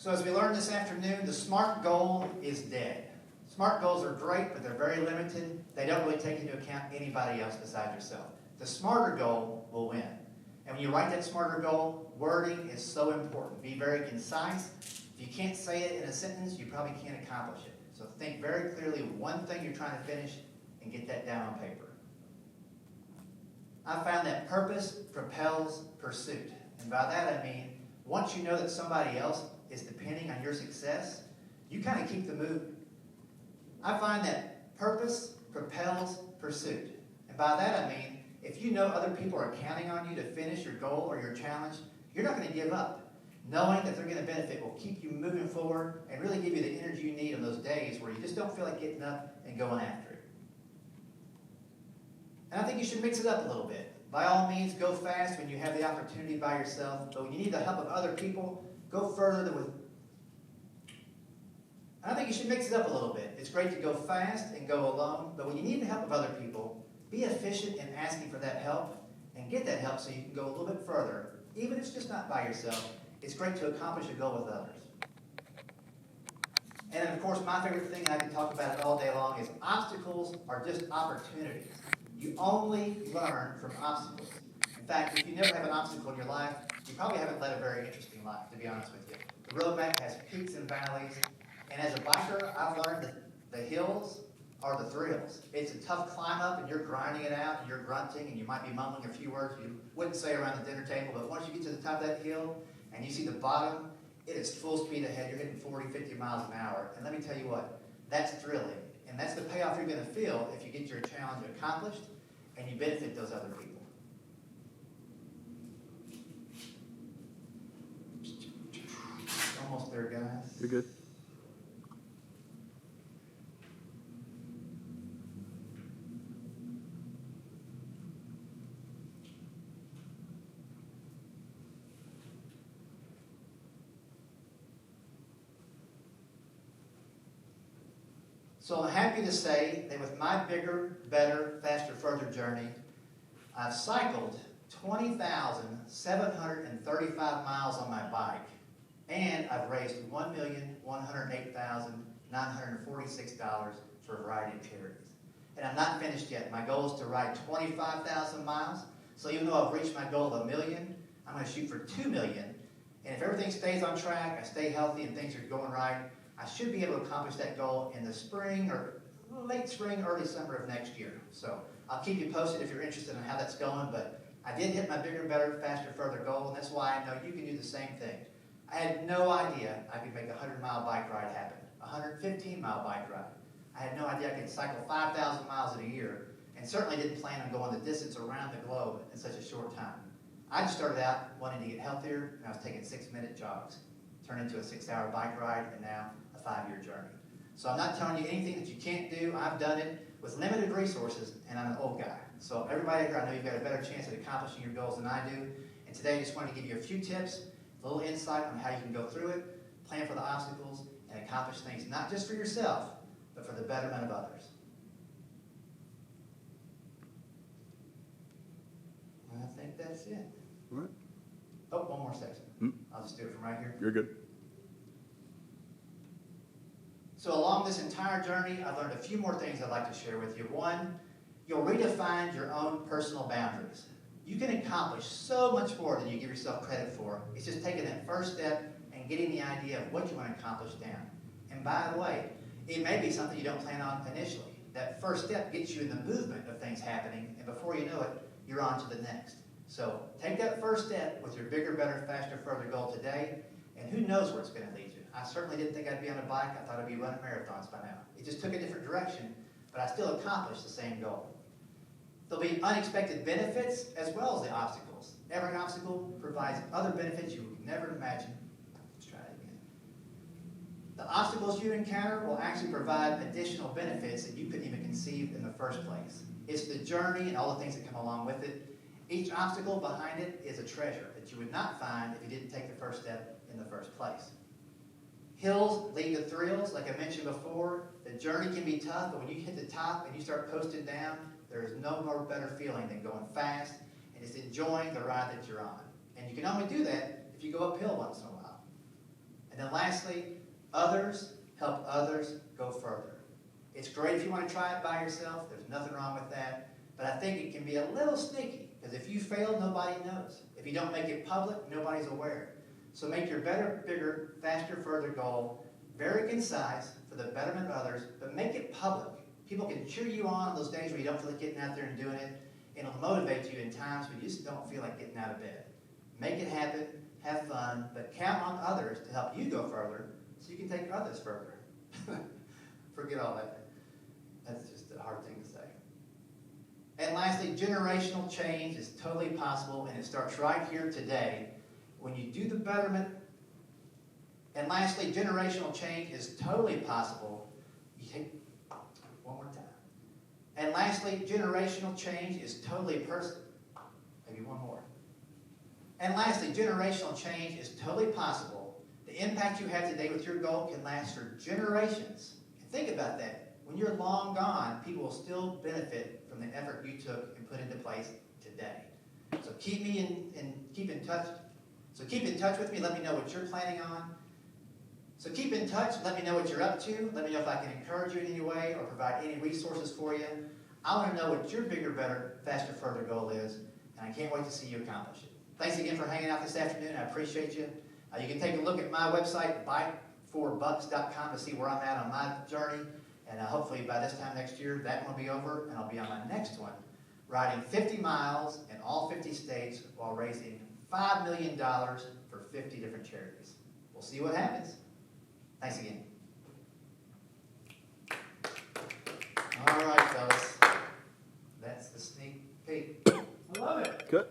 So as we learned this afternoon, the SMART goal is dead. SMART goals are great, but they're very limited. They don't really take into account anybody else besides yourself. The smarter goal will win. And when you write that smarter goal, wording is so important. Be very concise. If you can't say it in a sentence, you probably can't accomplish it. So think very clearly one thing you're trying to finish and get that down on paper. I found that purpose propels pursuit. And by that I mean, once you know that somebody else is depending on your success, you kind of keep the movement. I find that purpose propels pursuit. And by that I mean, if you know other people are counting on you to finish your goal or your challenge, you're not going to give up. Knowing that they're going to benefit will keep you moving forward and really give you the energy you need on those days where you just don't feel like getting up and going after it. And I think you should mix it up a little bit. By all means, go fast when you have the opportunity by yourself, but when you need the help of other people, go further than with. I think you should mix it up a little bit. It's great to go fast and go alone, but when you need the help of other people, be efficient in asking for that help and get that help so you can go a little bit further. Even if it's just not by yourself, it's great to accomplish a goal with others. And then, of course, my favorite thing, and I can talk about it all day long, is obstacles are just opportunities. You only learn from obstacles. In fact, if you never have an obstacle in your life, you probably haven't led a very interesting life, to be honest with you. The road map has peaks and valleys, and as a biker, I've learned that the hills are the thrills. It's a tough climb up, and you're grinding it out, and you're grunting, and you might be mumbling a few words you wouldn't say around the dinner table, but once you get to the top of that hill, and you see the bottom, it is full speed ahead. You're hitting 40, 50 miles an hour, and let me tell you what, that's thrilling. And that's the payoff you're going to feel if you get your challenge accomplished and you benefit those other people. Almost there, guys. You're good. So I'm happy to say that with my bigger, better, faster, further journey, I've cycled 20,735 miles on my bike, and I've raised $1,108,946 for a variety of charities. And I'm not finished yet. My goal is to ride 25,000 miles. So even though I've reached my goal of 1 million, I'm going to shoot for 2 million. And if everything stays on track, I stay healthy, and things are going right, I should be able to accomplish that goal in the spring or late spring, early summer of next year. So I'll keep you posted if you're interested in how that's going, but I did hit my bigger, better, faster, further goal, and that's why I know you can do the same thing. I had no idea I could make a 100-mile bike ride happen, a 115-mile bike ride. I had no idea I could cycle 5,000 miles in a year, and certainly didn't plan on going the distance around the globe in such a short time. I just started out wanting to get healthier, and I was taking 6-minute jogs, turned into a 6-hour bike ride, and now a 5-year journey. So I'm not telling you anything that you can't do. I've done it with limited resources, and I'm an old guy. So everybody here, I know you've got a better chance at accomplishing your goals than I do. And today I just wanted to give you a few tips, a little insight on how you can go through it, plan for the obstacles, and accomplish things not just for yourself, but for the betterment of others. I think that's it. All right. Oh, one more section. I'll just do it from right here. You're good. So along this entire journey, I've learned a few more things I'd like to share with you. One, you'll redefine your own personal boundaries. You can accomplish so much more than you give yourself credit for. It's just taking that first step and getting the idea of what you want to accomplish down. And by the way, it may be something you don't plan on initially. That first step gets you in the movement of things happening, and before you know it, you're on to the next. So take that first step with your bigger, better, faster, further goal today, and who knows where it's going to lead you. I certainly didn't think I'd be on a bike. I thought I'd be running marathons by now. It just took a different direction, but I still accomplished the same goal. There'll be unexpected benefits as well as the obstacles. Every obstacle provides other benefits you would never imagine. Let's try it again. The obstacles you encounter will actually provide additional benefits that you couldn't even conceive in the first place. It's the journey and all the things that come along with it. Each obstacle behind it is a treasure that you would not find if you didn't take the first step in the first place. Hills lead to thrills, like I mentioned before. The journey can be tough, but when you hit the top and you start coasting down, there is no more better feeling than going fast and just enjoying the ride that you're on. And you can only do that if you go uphill once in a while. And then lastly, others help others go further. It's great if you want to try it by yourself. There's nothing wrong with that. But I think it can be a little sneaky, because if you fail, nobody knows. If you don't make it public, nobody's aware. So make your better, bigger, faster, further goal very concise for the betterment of others, but make it public. People can cheer you on those days where you don't feel like getting out there and doing it, and it'll motivate you in times when you just don't feel like getting out of bed. Make it happen, have fun, but count on others to help you go further so you can take others further. Forget all that. That's just a hard thing to say. And lastly, generational change is totally possible, and it starts right here today when you do the betterment. And lastly, generational change is totally possible. One more time. And lastly, generational change is totally personal. Maybe one more. And lastly, generational change is totally possible. The impact you have today with your goal can last for generations. And think about that. When you're long gone, people will still benefit from the effort you took and put into place today. So keep in touch. So keep in touch with me. Let me know what you're planning on. So keep in touch. Let me know what you're up to. Let me know if I can encourage you in any way or provide any resources for you. I want to know what your bigger, better, faster, further goal is, and I can't wait to see you accomplish it. Thanks again for hanging out this afternoon. I appreciate you. You can take a look at my website, bike4bucks.com, to see where I'm at on my journey. And hopefully by this time next year, that one will be over, and I'll be on my next one, riding 50 miles in all 50 states while raising $5 million for 50 different charities. We'll see what happens. Thanks again. All right, fellas. That's the sneak peek. I love it. Good.